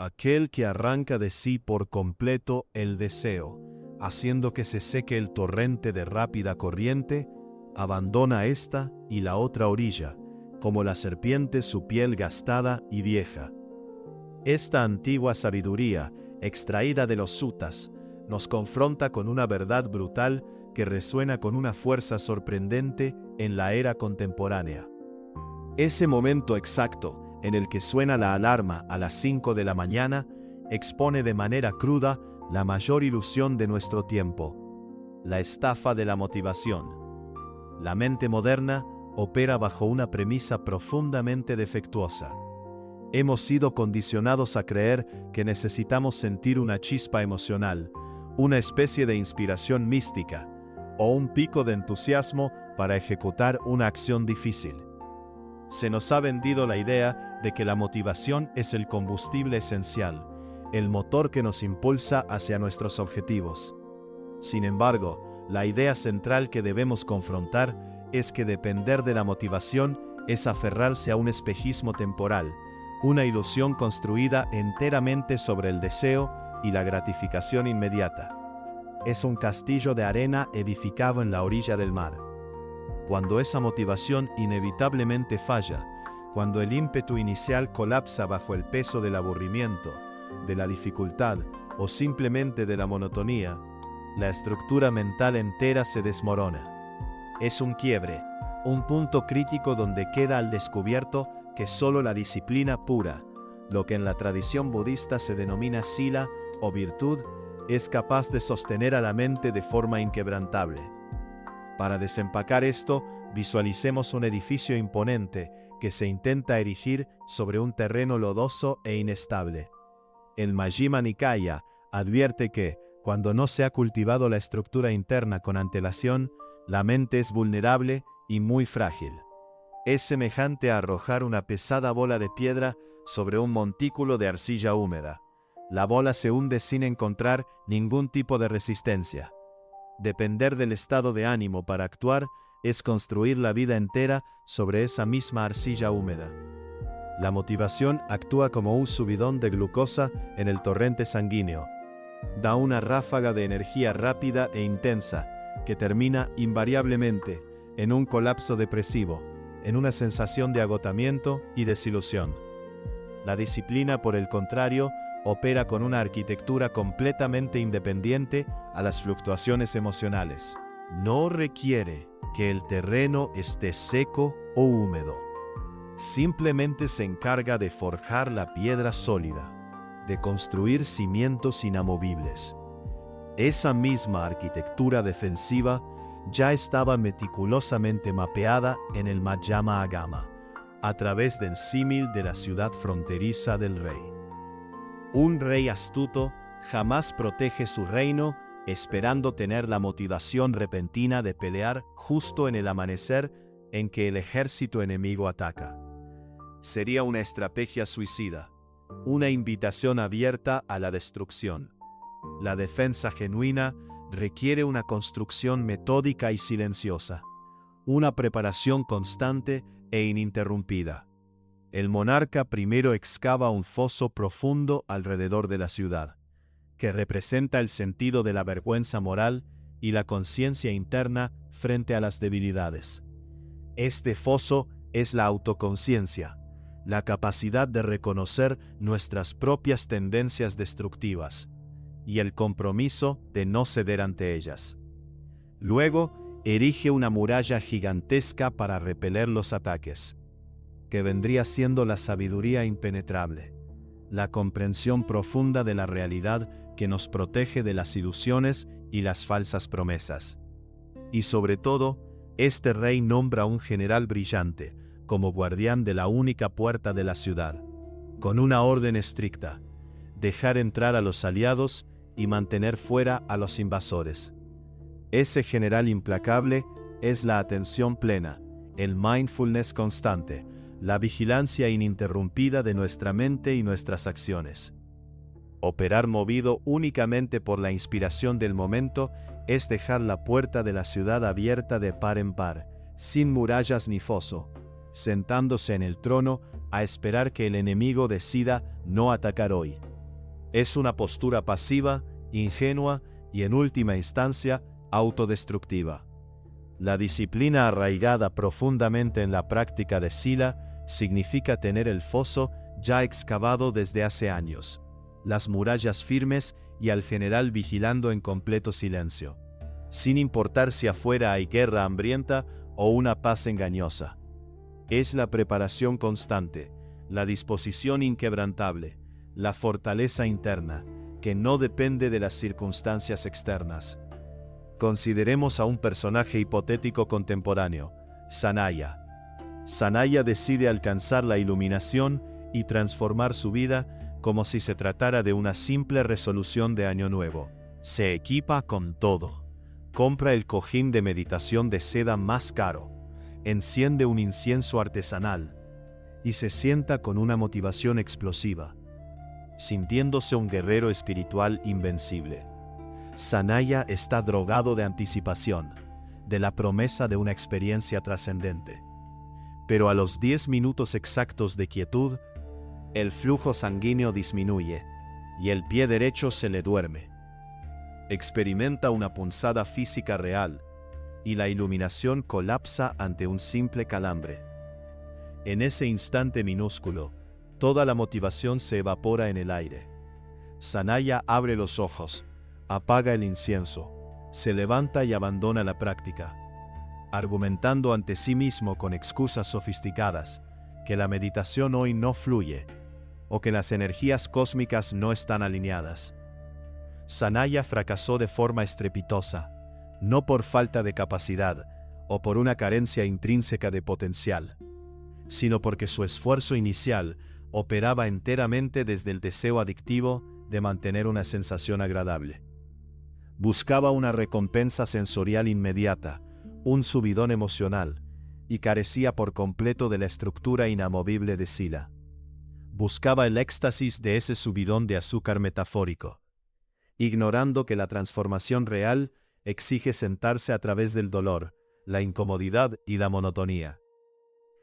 aquel que arranca de sí por completo el deseo, haciendo que se seque el torrente de rápida corriente, abandona esta y la otra orilla, como la serpiente su piel gastada y vieja. Esta antigua sabiduría, extraída de los sutas, nos confronta con una verdad brutal que resuena con una fuerza sorprendente en la era contemporánea. Ese momento exacto en el que suena la alarma a las 5 de la mañana expone de manera cruda la mayor ilusión de nuestro tiempo: la estafa de la motivación. La mente moderna opera bajo una premisa profundamente defectuosa. Hemos sido condicionados a creer que necesitamos sentir una chispa emocional, una especie de inspiración mística, o un pico de entusiasmo para ejecutar una acción difícil. Se nos ha vendido la idea de que la motivación es el combustible esencial, el motor que nos impulsa hacia nuestros objetivos. Sin embargo, la idea central que debemos confrontar es que depender de la motivación es aferrarse a un espejismo temporal, una ilusión construida enteramente sobre el deseo y la gratificación inmediata. Es un castillo de arena edificado en la orilla del mar. Cuando esa motivación inevitablemente falla, cuando el ímpetu inicial colapsa bajo el peso del aburrimiento, de la dificultad o simplemente de la monotonía, la estructura mental entera se desmorona. Es un quiebre, un punto crítico donde queda al descubierto que solo la disciplina pura, lo que en la tradición budista se denomina sila o virtud, es capaz de sostener a la mente de forma inquebrantable. Para desempacar esto, visualicemos un edificio imponente que se intenta erigir sobre un terreno lodoso e inestable. El Majjhima Nikaya advierte que, cuando no se ha cultivado la estructura interna con antelación, la mente es vulnerable y muy frágil. Es semejante a arrojar una pesada bola de piedra sobre un montículo de arcilla húmeda. La bola se hunde sin encontrar ningún tipo de resistencia. Depender del estado de ánimo para actuar es construir la vida entera sobre esa misma arcilla húmeda. La motivación actúa como un subidón de glucosa en el torrente sanguíneo. Da una ráfaga de energía rápida e intensa que termina invariablemente en un colapso depresivo, en una sensación de agotamiento y desilusión. La disciplina, por el contrario, opera con una arquitectura completamente independiente a las fluctuaciones emocionales. No requiere que el terreno esté seco o húmedo. Simplemente se encarga de forjar la piedra sólida, de construir cimientos inamovibles. Esa misma arquitectura defensiva ya estaba meticulosamente mapeada en el Madhyama Agama, a través del símil de la ciudad fronteriza del rey. Un rey astuto jamás protege su reino esperando tener la motivación repentina de pelear justo en el amanecer en que el ejército enemigo ataca. Sería una estrategia suicida, una invitación abierta a la destrucción. La defensa genuina requiere una construcción metódica y silenciosa, una preparación constante e ininterrumpida. El monarca primero excava un foso profundo alrededor de la ciudad, que representa el sentido de la vergüenza moral y la conciencia interna frente a las debilidades. Este foso es la autoconciencia, la capacidad de reconocer nuestras propias tendencias destructivas y el compromiso de no ceder ante ellas. Luego, erige una muralla gigantesca para repeler los ataques, que vendría siendo la sabiduría impenetrable, la comprensión profunda de la realidad que nos protege de las ilusiones y las falsas promesas. Y sobre todo, este rey nombra a un general brillante como guardián de la única puerta de la ciudad, con una orden estricta: dejar entrar a los aliados y mantener fuera a los invasores. Ese general implacable es la atención plena, el mindfulness constante, la vigilancia ininterrumpida de nuestra mente y nuestras acciones. Operar movido únicamente por la inspiración del momento es dejar la puerta de la ciudad abierta de par en par, sin murallas ni foso, sentándose en el trono a esperar que el enemigo decida no atacar hoy. Es una postura pasiva, ingenua y en última instancia autodestructiva. La disciplina arraigada profundamente en la práctica de sila significa tener el foso ya excavado desde hace años, las murallas firmes y al general vigilando en completo silencio, sin importar si afuera hay guerra hambrienta o una paz engañosa. Es la preparación constante, la disposición inquebrantable, la fortaleza interna, que no depende de las circunstancias externas. Consideremos a un personaje hipotético contemporáneo, Sanaya. Sanaya decide alcanzar la iluminación y transformar su vida como si se tratara de una simple resolución de año nuevo. Se equipa con todo. Compra el cojín de meditación de seda más caro, enciende un incienso artesanal y se sienta con una motivación explosiva, sintiéndose un guerrero espiritual invencible. Sanaya está drogado de anticipación, de la promesa de una experiencia trascendente. Pero a los 10 minutos exactos de quietud, el flujo sanguíneo disminuye y el pie derecho se le duerme. Experimenta una punzada física real y la iluminación colapsa ante un simple calambre. En ese instante minúsculo, toda la motivación se evapora en el aire. Sanaya abre los ojos, apaga el incienso, se levanta y abandona la práctica, argumentando ante sí mismo con excusas sofisticadas que la meditación hoy no fluye o que las energías cósmicas no están alineadas. Sanaya fracasó de forma estrepitosa, no por falta de capacidad o por una carencia intrínseca de potencial, sino porque su esfuerzo inicial operaba enteramente desde el deseo adictivo de mantener una sensación agradable. Buscaba una recompensa sensorial inmediata, un subidón emocional, y carecía por completo de la estructura inamovible de Sila. Buscaba el éxtasis de ese subidón de azúcar metafórico, ignorando que la transformación real exige sentarse a través del dolor, la incomodidad y la monotonía.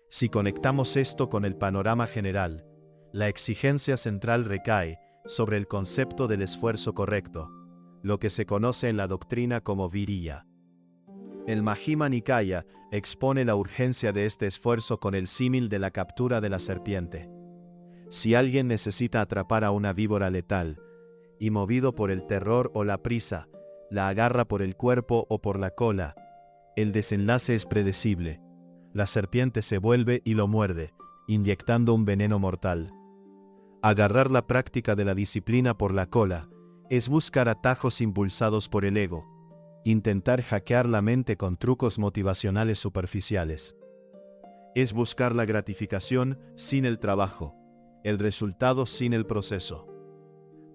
Si conectamos esto con el panorama general, la exigencia central recae sobre el concepto del esfuerzo correcto, lo que se conoce en la doctrina como viriya. El Majjhima Nikaya expone la urgencia de este esfuerzo con el símil de la captura de la serpiente. Si alguien necesita atrapar a una víbora letal, y movido por el terror o la prisa, la agarra por el cuerpo o por la cola, el desenlace es predecible. La serpiente se vuelve y lo muerde, inyectando un veneno mortal. Agarrar la práctica de la disciplina por la cola es buscar atajos impulsados por el ego, intentar hackear la mente con trucos motivacionales superficiales. Es buscar la gratificación sin el trabajo, el resultado sin el proceso.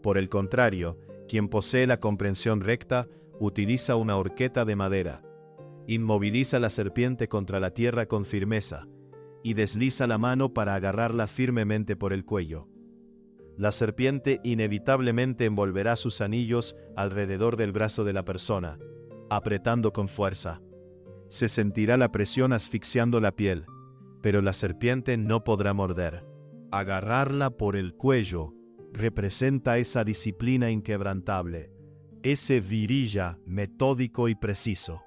Por el contrario, quien posee la comprensión recta utiliza una horqueta de madera, inmoviliza la serpiente contra la tierra con firmeza y desliza la mano para agarrarla firmemente por el cuello. La serpiente inevitablemente envolverá sus anillos alrededor del brazo de la persona, apretando con fuerza. Se sentirá la presión asfixiando la piel, pero la serpiente no podrá morder. Agarrarla por el cuello representa esa disciplina inquebrantable, ese viriya metódico y preciso.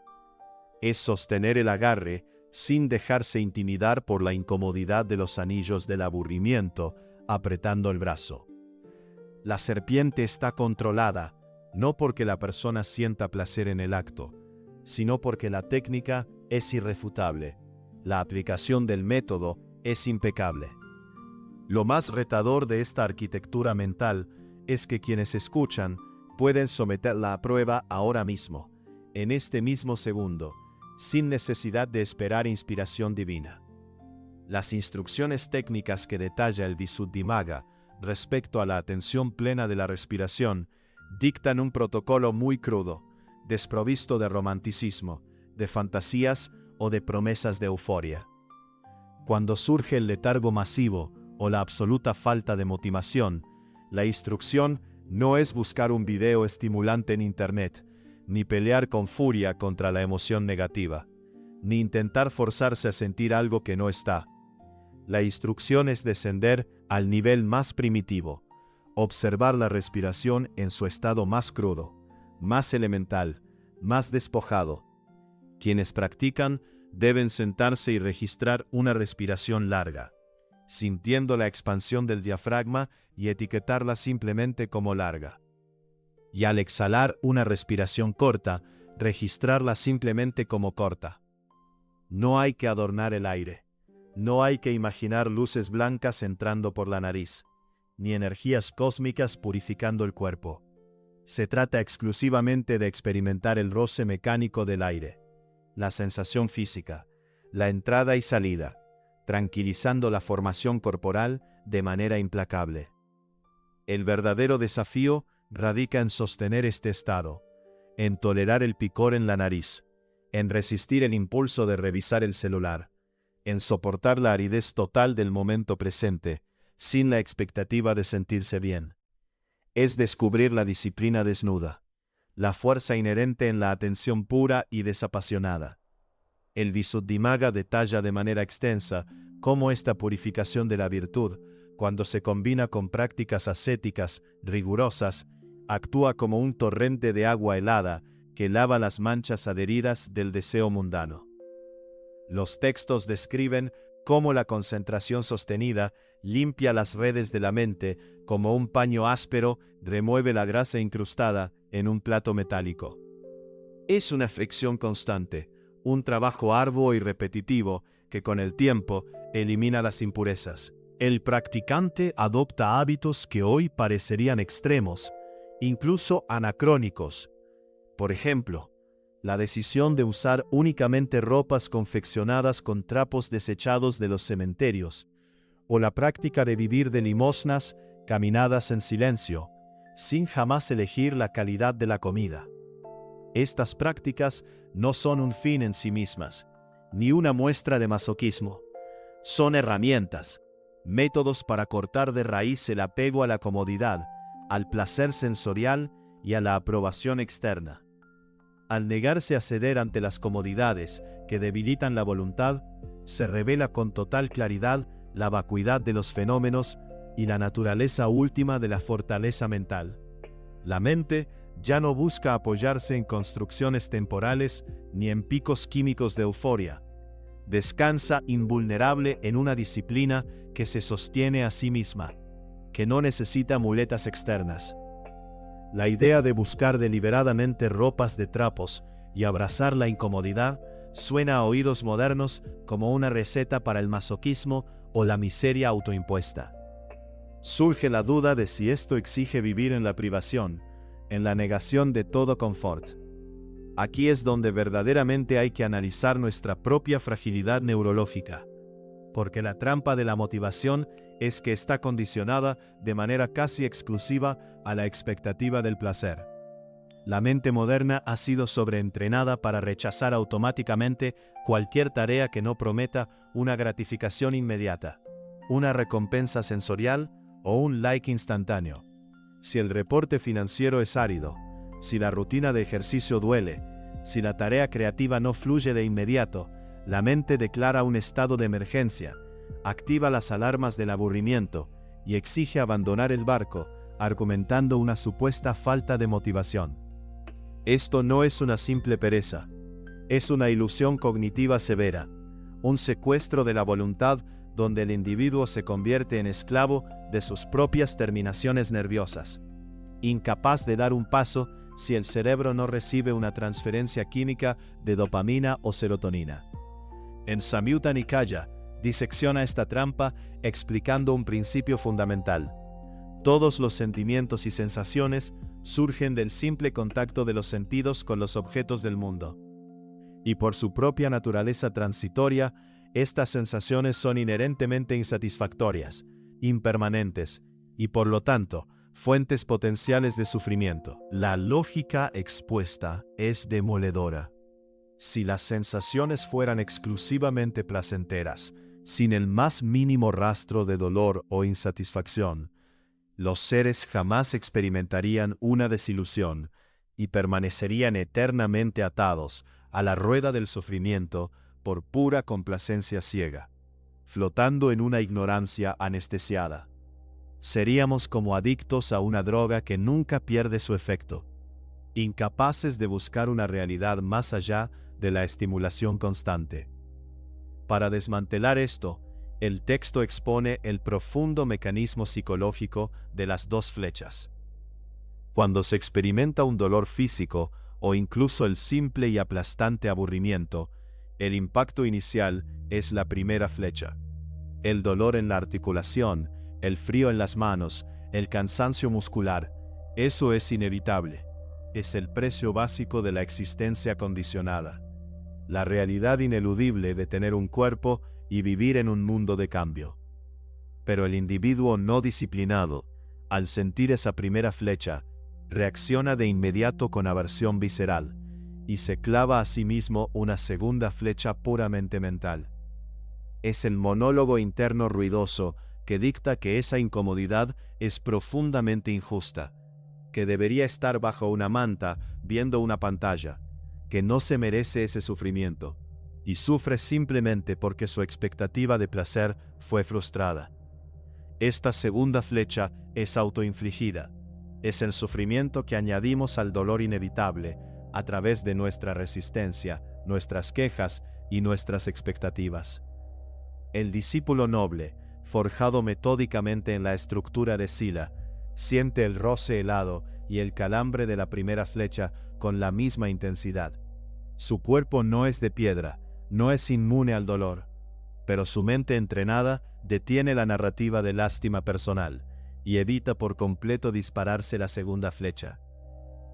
Es sostener el agarre sin dejarse intimidar por la incomodidad de los anillos del aburrimiento, apretando el brazo. La serpiente está controlada, no porque la persona sienta placer en el acto, sino porque la técnica es irrefutable, la aplicación del método es impecable. Lo más retador de esta arquitectura mental es que quienes escuchan pueden someterla a prueba ahora mismo, en este mismo segundo, sin necesidad de esperar inspiración divina. Las instrucciones técnicas que detalla el Visuddhimagga respecto a la atención plena de la respiración dictan un protocolo muy crudo, desprovisto de romanticismo, de fantasías o de promesas de euforia. Cuando surge el letargo masivo o la absoluta falta de motivación, la instrucción no es buscar un video estimulante en Internet, ni pelear con furia contra la emoción negativa, ni intentar forzarse a sentir algo que no está. La instrucción es descender al nivel más primitivo, observar la respiración en su estado más crudo, más elemental, más despojado. Quienes practican deben sentarse y registrar una respiración larga, sintiendo la expansión del diafragma y etiquetarla simplemente como larga. Y al exhalar una respiración corta, registrarla simplemente como corta. No hay que adornar el aire. No hay que imaginar luces blancas entrando por la nariz, ni energías cósmicas purificando el cuerpo. Se trata exclusivamente de experimentar el roce mecánico del aire, la sensación física, la entrada y salida, tranquilizando la formación corporal de manera implacable. El verdadero desafío radica en sostener este estado, en tolerar el picor en la nariz, en resistir el impulso de revisar el celular, en soportar la aridez total del momento presente, sin la expectativa de sentirse bien. Es descubrir la disciplina desnuda, la fuerza inherente en la atención pura y desapasionada. El Visuddhimagga detalla de manera extensa cómo esta purificación de la virtud, cuando se combina con prácticas ascéticas rigurosas, actúa como un torrente de agua helada que lava las manchas adheridas del deseo mundano. Los textos describen cómo la concentración sostenida limpia las redes de la mente, como un paño áspero remueve la grasa incrustada en un plato metálico. Es una fricción constante, un trabajo arduo y repetitivo que con el tiempo elimina las impurezas. El practicante adopta hábitos que hoy parecerían extremos, incluso anacrónicos. Por ejemplo, la decisión de usar únicamente ropas confeccionadas con trapos desechados de los cementerios, o la práctica de vivir de limosnas, caminadas en silencio, sin jamás elegir la calidad de la comida. Estas prácticas no son un fin en sí mismas, ni una muestra de masoquismo. Son herramientas, métodos para cortar de raíz el apego a la comodidad, al placer sensorial y a la aprobación externa. Al negarse a ceder ante las comodidades que debilitan la voluntad, se revela con total claridad la vacuidad de los fenómenos y la naturaleza última de la fortaleza mental. La mente ya no busca apoyarse en construcciones temporales ni en picos químicos de euforia. Descansa invulnerable en una disciplina que se sostiene a sí misma, que no necesita muletas externas. La idea de buscar deliberadamente ropas de trapos y abrazar la incomodidad suena a oídos modernos como una receta para el masoquismo o la miseria autoimpuesta. Surge la duda de si esto exige vivir en la privación, en la negación de todo confort. Aquí es donde verdaderamente hay que analizar nuestra propia fragilidad neurológica, porque la trampa de la motivación es que está condicionada de manera casi exclusiva a la expectativa del placer. La mente moderna ha sido sobreentrenada para rechazar automáticamente cualquier tarea que no prometa una gratificación inmediata, una recompensa sensorial o un like instantáneo. Si el reporte financiero es árido, si la rutina de ejercicio duele, si la tarea creativa no fluye de inmediato, la mente declara un estado de emergencia, activa las alarmas del aburrimiento y exige abandonar el barco, argumentando una supuesta falta de motivación. Esto no es una simple pereza, es una ilusión cognitiva severa, un secuestro de la voluntad donde el individuo se convierte en esclavo de sus propias terminaciones nerviosas, incapaz de dar un paso si el cerebro no recibe una transferencia química de dopamina o serotonina. En Samyutta Nikaya, disecciona esta trampa explicando un principio fundamental. Todos los sentimientos y sensaciones surgen del simple contacto de los sentidos con los objetos del mundo. Y por su propia naturaleza transitoria, estas sensaciones son inherentemente insatisfactorias, impermanentes, y por lo tanto, fuentes potenciales de sufrimiento. La lógica expuesta es demoledora. Si las sensaciones fueran exclusivamente placenteras, sin el más mínimo rastro de dolor o insatisfacción, los seres jamás experimentarían una desilusión y permanecerían eternamente atados a la rueda del sufrimiento por pura complacencia ciega, flotando en una ignorancia anestesiada. Seríamos como adictos a una droga que nunca pierde su efecto, incapaces de buscar una realidad más allá de la estimulación constante. Para desmantelar esto, el texto expone el profundo mecanismo psicológico de las dos flechas. Cuando se experimenta un dolor físico o incluso el simple y aplastante aburrimiento, el impacto inicial es la primera flecha. El dolor en la articulación, el frío en las manos, el cansancio muscular, eso es inevitable. Es el precio básico de la existencia condicionada. La realidad ineludible de tener un cuerpo y vivir en un mundo de cambio. Pero el individuo no disciplinado, al sentir esa primera flecha, reacciona de inmediato con aversión visceral y se clava a sí mismo una segunda flecha puramente mental. Es el monólogo interno ruidoso que dicta que esa incomodidad es profundamente injusta, que debería estar bajo una manta viendo una pantalla, que no se merece ese sufrimiento, y sufre simplemente porque su expectativa de placer fue frustrada. Esta segunda flecha es autoinfligida, es el sufrimiento que añadimos al dolor inevitable a través de nuestra resistencia, nuestras quejas y nuestras expectativas. El discípulo noble, forjado metódicamente en la estructura de Sila, siente el roce helado y el calambre de la primera flecha con la misma intensidad. Su cuerpo no es de piedra, no es inmune al dolor, pero su mente entrenada detiene la narrativa de lástima personal y evita por completo dispararse la segunda flecha.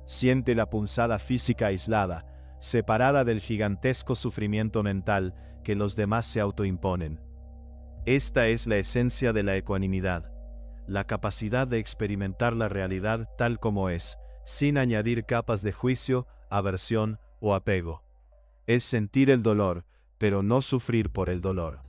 Siente la punzada física aislada, separada del gigantesco sufrimiento mental que los demás se autoimponen. Esta es la esencia de la ecuanimidad, la capacidad de experimentar la realidad tal como es, sin añadir capas de juicio, aversión o apego. Es sentir el dolor, pero no sufrir por el dolor.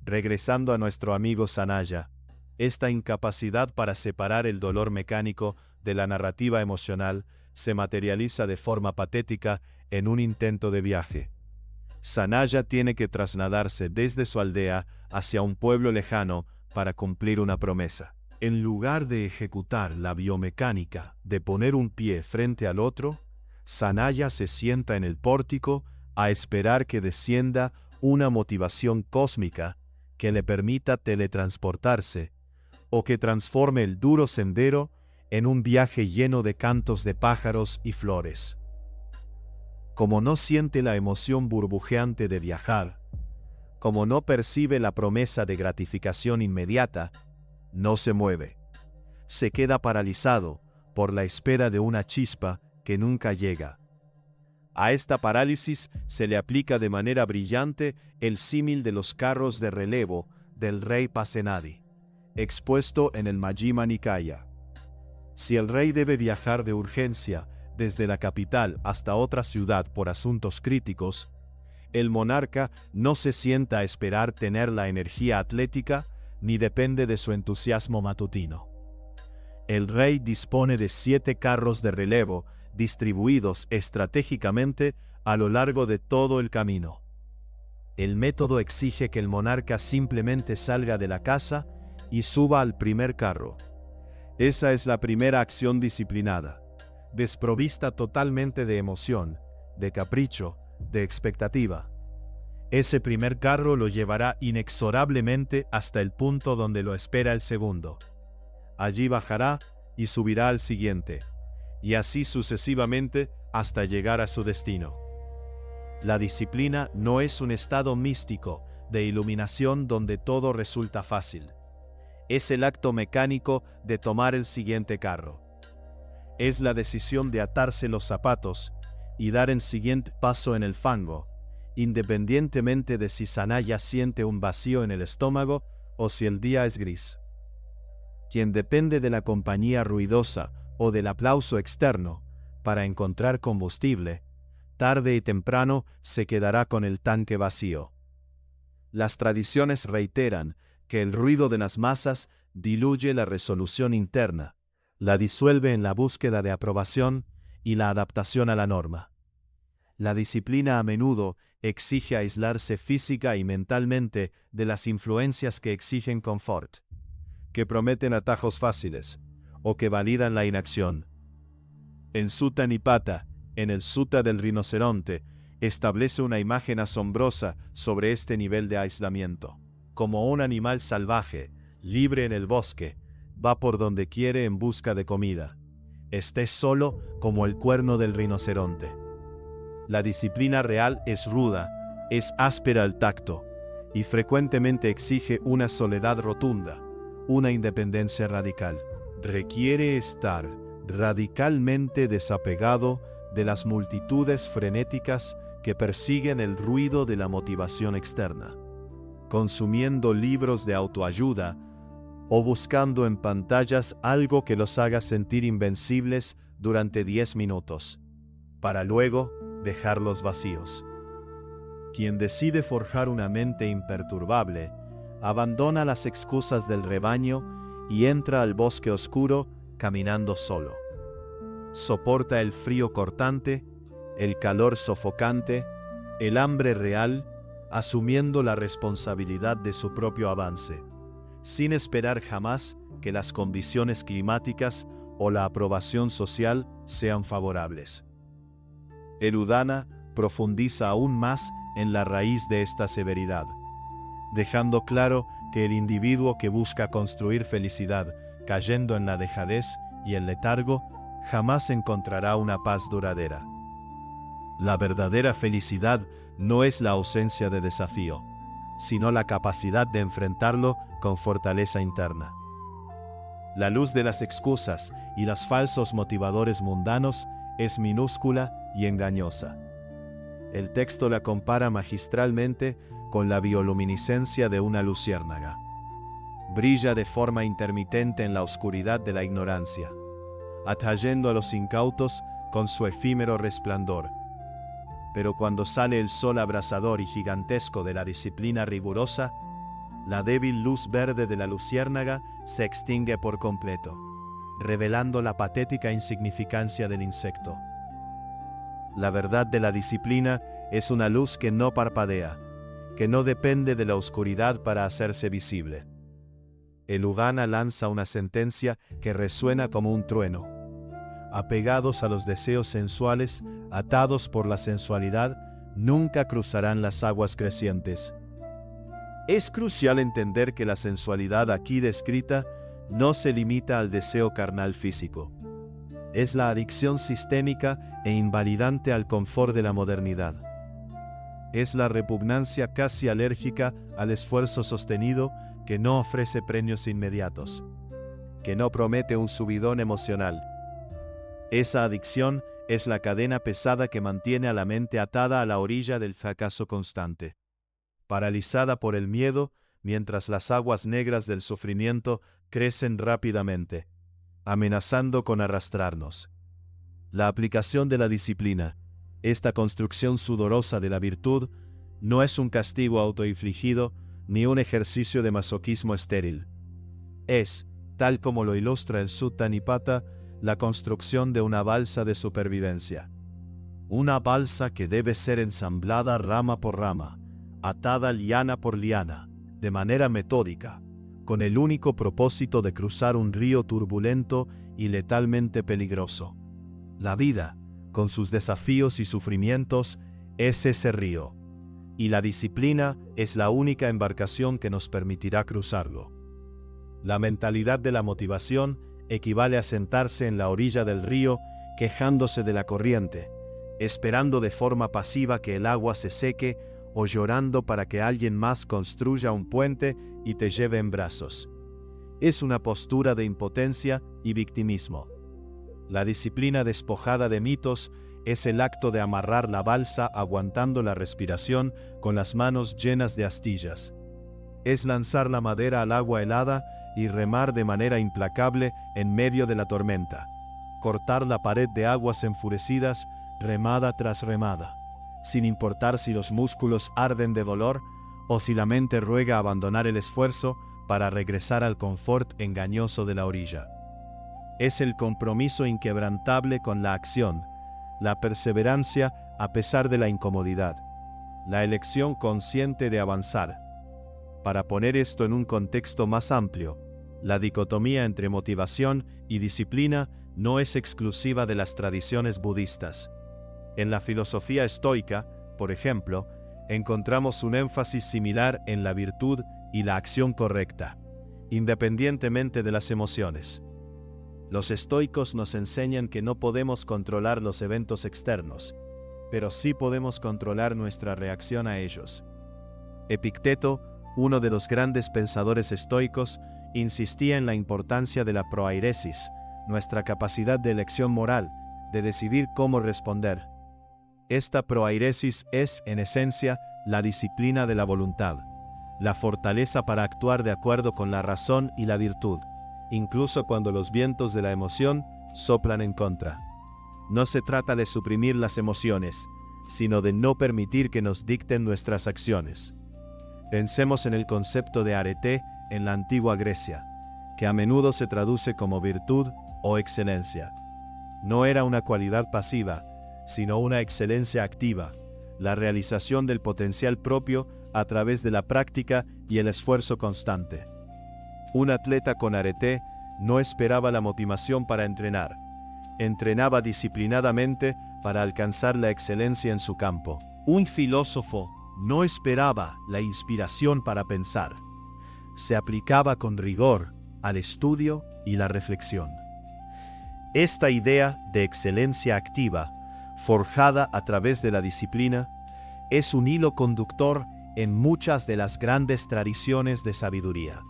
Regresando a nuestro amigo Sanaya, esta incapacidad para separar el dolor mecánico de la narrativa emocional se materializa de forma patética en un intento de viaje. Sanaya tiene que trasladarse desde su aldea hacia un pueblo lejano para cumplir una promesa. En lugar de ejecutar la biomecánica de poner un pie frente al otro, Sanaya se sienta en el pórtico a esperar que descienda una motivación cósmica que le permita teletransportarse o que transforme el duro sendero en un viaje lleno de cantos de pájaros y flores. Como no siente la emoción burbujeante de viajar, como no percibe la promesa de gratificación inmediata, no se mueve. Se queda paralizado por la espera de una chispa que nunca llega. A esta parálisis se le aplica de manera brillante el símil de los carros de relevo del rey Pasenadi, expuesto en el Majjhima Nikaya. Si el rey debe viajar de urgencia desde la capital hasta otra ciudad por asuntos críticos, el monarca no se sienta a esperar tener la energía atlética ni depende de su entusiasmo matutino. El rey dispone de 7 carros de relevo distribuidos estratégicamente a lo largo de todo el camino. El método exige que el monarca simplemente salga de la casa y suba al primer carro. Esa es la primera acción disciplinada, desprovista totalmente de emoción, de capricho, de expectativa. Ese primer carro lo llevará inexorablemente hasta el punto donde lo espera el segundo. Allí bajará y subirá al siguiente, y así sucesivamente hasta llegar a su destino. La disciplina no es un estado místico de iluminación donde todo resulta fácil. Es el acto mecánico de tomar el siguiente carro. Es la decisión de atarse los zapatos y dar el siguiente paso en el fango, independientemente de si Sanaya siente un vacío en el estómago o si el día es gris. Quien depende de la compañía ruidosa o del aplauso externo para encontrar combustible, tarde y temprano se quedará con el tanque vacío. Las tradiciones reiteran que el ruido de las masas diluye la resolución interna, la disuelve en la búsqueda de aprobación y la adaptación a la norma. La disciplina a menudo exige aislarse física y mentalmente de las influencias que exigen confort. que prometen atajos fáciles, o que validan la inacción. En Sutta Nipata, en el Sutta del rinoceronte, establece una imagen asombrosa sobre este nivel de aislamiento. Como un animal salvaje, libre en el bosque, va por donde quiere en busca de comida. Esté solo como el cuerno del rinoceronte. La disciplina real es ruda, es áspera al tacto, y frecuentemente exige una soledad rotunda, una independencia radical. Requiere estar radicalmente desapegado de las multitudes frenéticas que persiguen el ruido de la motivación externa, consumiendo libros de autoayuda o buscando en pantallas algo que los haga sentir invencibles durante 10 minutos, para luego dejarlos vacíos. Quien decide forjar una mente imperturbable, abandona las excusas del rebaño y entra al bosque oscuro caminando solo. Soporta el frío cortante, el calor sofocante, el hambre real, asumiendo la responsabilidad de su propio avance, sin esperar jamás que las condiciones climáticas o la aprobación social sean favorables. El Udana profundiza aún más en la raíz de esta severidad, dejando claro que el individuo que busca construir felicidad cayendo en la dejadez y el letargo jamás encontrará una paz duradera. La verdadera felicidad no es la ausencia de desafío, sino la capacidad de enfrentarlo con fortaleza interna. La luz de las excusas y los falsos motivadores mundanos es minúscula y engañosa. El texto la compara magistralmente con la bioluminiscencia de una luciérnaga. Brilla de forma intermitente en la oscuridad de la ignorancia, atrayendo a los incautos con su efímero resplandor. Pero cuando sale el sol abrasador y gigantesco de la disciplina rigurosa, la débil luz verde de la luciérnaga se extingue por completo, revelando la patética insignificancia del insecto. La verdad de la disciplina es una luz que no parpadea, que no depende de la oscuridad para hacerse visible. El Udana lanza una sentencia que resuena como un trueno. Apegados a los deseos sensuales, atados por la sensualidad, nunca cruzarán las aguas crecientes. Es crucial entender que la sensualidad aquí descrita no se limita al deseo carnal físico. Es la adicción sistémica e invalidante al confort de la modernidad. Es la repugnancia casi alérgica al esfuerzo sostenido que no ofrece premios inmediatos, que no promete un subidón emocional. Esa adicción es la cadena pesada que mantiene a la mente atada a la orilla del fracaso constante, paralizada por el miedo mientras las aguas negras del sufrimiento crecen rápidamente, amenazando con arrastrarnos. La aplicación de la disciplina, esta construcción sudorosa de la virtud, no es un castigo autoinfligido ni un ejercicio de masoquismo estéril. Es, tal como lo ilustra el Sutta Nipata, la construcción de una balsa de supervivencia. Una balsa que debe ser ensamblada rama por rama, atada liana por liana, de manera metódica, con el único propósito de cruzar un río turbulento y letalmente peligroso. La vida, con sus desafíos y sufrimientos, es ese río, y la disciplina es la única embarcación que nos permitirá cruzarlo. La mentalidad de la motivación equivale a sentarse en la orilla del río, quejándose de la corriente, esperando de forma pasiva que el agua se seque o llorando para que alguien más construya un puente y te lleve en brazos. Es una postura de impotencia y victimismo. La disciplina despojada de mitos es el acto de amarrar la balsa aguantando la respiración con las manos llenas de astillas. Es lanzar la madera al agua helada y remar de manera implacable en medio de la tormenta. Cortar la pared de aguas enfurecidas, remada tras remada, sin importar si los músculos arden de dolor o si la mente ruega abandonar el esfuerzo para regresar al confort engañoso de la orilla. Es el compromiso inquebrantable con la acción, la perseverancia a pesar de la incomodidad, la elección consciente de avanzar. Para poner esto en un contexto más amplio, La dicotomía entre motivación y disciplina no es exclusiva de las tradiciones budistas. En la filosofía estoica, por ejemplo, encontramos un énfasis similar en la virtud y la acción correcta, independientemente de las emociones. Los estoicos nos enseñan que no podemos controlar los eventos externos, pero sí podemos controlar nuestra reacción a ellos. Epicteto, uno de los grandes pensadores estoicos, insistía en la importancia de la proairesis, nuestra capacidad de elección moral, de decidir cómo responder. Esta proairesis es, en esencia, la disciplina de la voluntad, la fortaleza para actuar de acuerdo con la razón y la virtud, incluso cuando los vientos de la emoción soplan en contra. No se trata de suprimir las emociones, sino de no permitir que nos dicten nuestras acciones. Pensemos en el concepto de arete en la antigua Grecia, que a menudo se traduce como virtud o excelencia. No era una cualidad pasiva, sino una excelencia activa, la realización del potencial propio a través de la práctica y el esfuerzo constante. Un atleta con arete no esperaba la motivación para entrenar, entrenaba disciplinadamente para alcanzar la excelencia en su campo. Un filósofo no esperaba la inspiración para pensar, se aplicaba con rigor al estudio y la reflexión. Esta idea de excelencia activa, forjada a través de la disciplina, es un hilo conductor en muchas de las grandes tradiciones de sabiduría.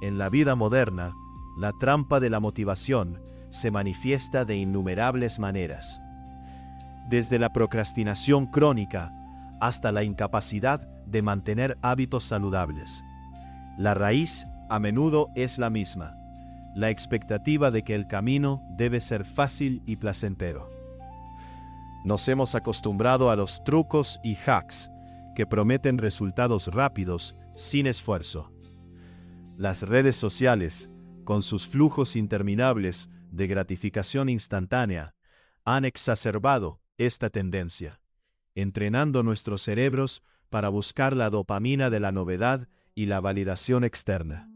En la vida moderna, la trampa de la motivación se manifiesta de innumerables maneras. Desde la procrastinación crónica hasta la incapacidad de mantener hábitos saludables. La raíz a menudo es la misma, la expectativa de que el camino debe ser fácil y placentero. Nos hemos acostumbrado a los trucos y hacks que prometen resultados rápidos sin esfuerzo. Las redes sociales, con sus flujos interminables de gratificación instantánea, han exacerbado esta tendencia, entrenando nuestros cerebros para buscar la dopamina de la novedad y la validación externa.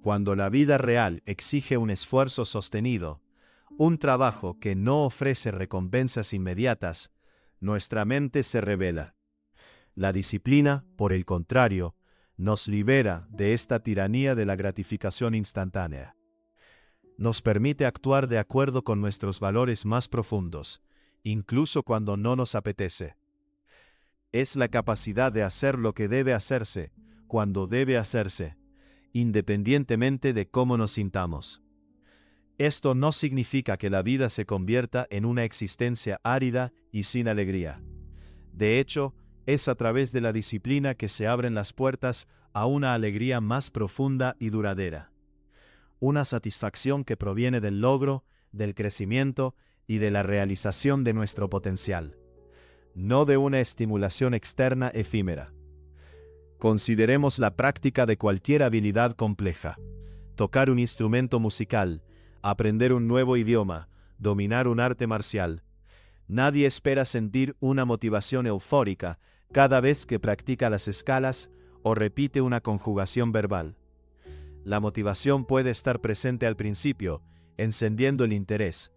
Cuando la vida real exige un esfuerzo sostenido, un trabajo que no ofrece recompensas inmediatas, nuestra mente se rebela. La disciplina, por el contrario, nos libera de esta tiranía de la gratificación instantánea. Nos permite actuar de acuerdo con nuestros valores más profundos, incluso cuando no nos apetece. Es la capacidad de hacer lo que debe hacerse, cuando debe hacerse, independientemente de cómo nos sintamos. Esto no significa que la vida se convierta en una existencia árida y sin alegría. De hecho, es a través de la disciplina que se abren las puertas a una alegría más profunda y duradera. Una satisfacción que proviene del logro, del crecimiento y de la realización de nuestro potencial, no de una estimulación externa efímera. Consideremos la práctica de cualquier habilidad compleja. Tocar un instrumento musical, aprender un nuevo idioma, dominar un arte marcial. Nadie espera sentir una motivación eufórica cada vez que practica las escalas o repite una conjugación verbal. La motivación puede estar presente al principio, encendiendo el interés,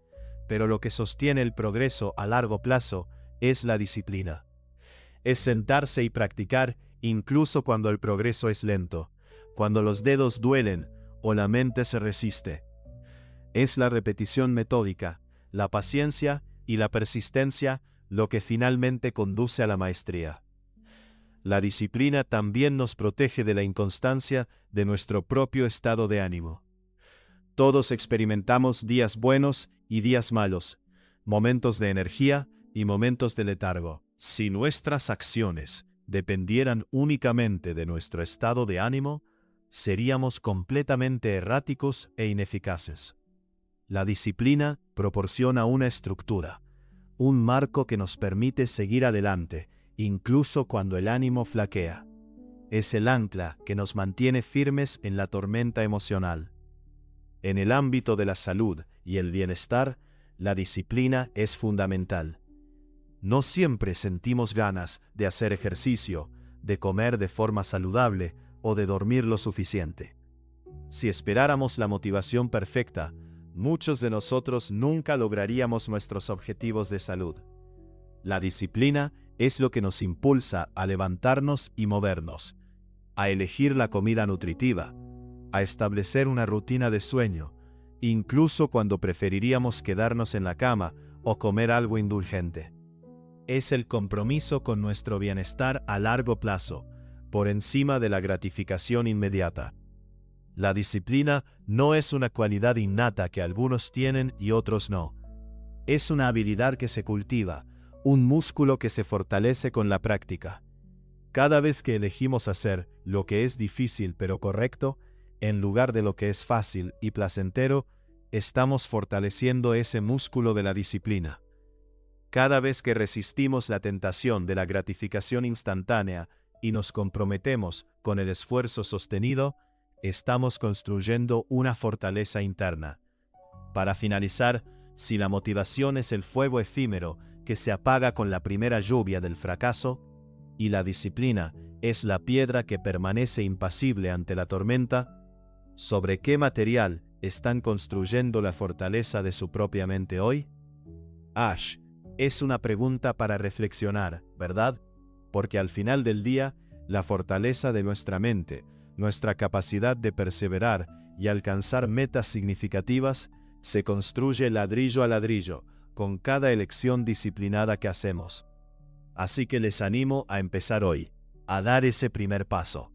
pero lo que sostiene el progreso a largo plazo es la disciplina. Es sentarse y practicar incluso cuando el progreso es lento, cuando los dedos duelen o la mente se resiste. Es la repetición metódica, la paciencia y la persistencia lo que finalmente conduce a la maestría. La disciplina también nos protege de la inconstancia de nuestro propio estado de ánimo. Todos experimentamos días buenos y días malos, momentos de energía y momentos de letargo. Si nuestras acciones dependieran únicamente de nuestro estado de ánimo, seríamos completamente erráticos e ineficaces. La disciplina proporciona una estructura, un marco que nos permite seguir adelante, incluso cuando el ánimo flaquea. Es el ancla que nos mantiene firmes en la tormenta emocional. En el ámbito de la salud y el bienestar, la disciplina es fundamental. No siempre sentimos ganas de hacer ejercicio, de comer de forma saludable o de dormir lo suficiente. Si esperáramos la motivación perfecta, muchos de nosotros nunca lograríamos nuestros objetivos de salud. La disciplina es lo que nos impulsa a levantarnos y movernos, a elegir la comida nutritiva, a establecer una rutina de sueño, incluso cuando preferiríamos quedarnos en la cama o comer algo indulgente. Es el compromiso con nuestro bienestar a largo plazo, por encima de la gratificación inmediata. La disciplina no es una cualidad innata que algunos tienen y otros no. Es una habilidad que se cultiva, un músculo que se fortalece con la práctica. Cada vez que elegimos hacer lo que es difícil pero correcto, en lugar de lo que es fácil y placentero, estamos fortaleciendo ese músculo de la disciplina. Cada vez que resistimos la tentación de la gratificación instantánea y nos comprometemos con el esfuerzo sostenido, estamos construyendo una fortaleza interna. Para finalizar, si la motivación es el fuego efímero que se apaga con la primera lluvia del fracaso, y la disciplina es la piedra que permanece impasible ante la tormenta, ¿sobre qué material están construyendo la fortaleza de su propia mente hoy? Es una pregunta para reflexionar, ¿verdad? Porque al final del día, la fortaleza de nuestra mente, nuestra capacidad de perseverar y alcanzar metas significativas, se construye ladrillo a ladrillo, con cada elección disciplinada que hacemos. Así que les animo a empezar hoy, a dar ese primer paso.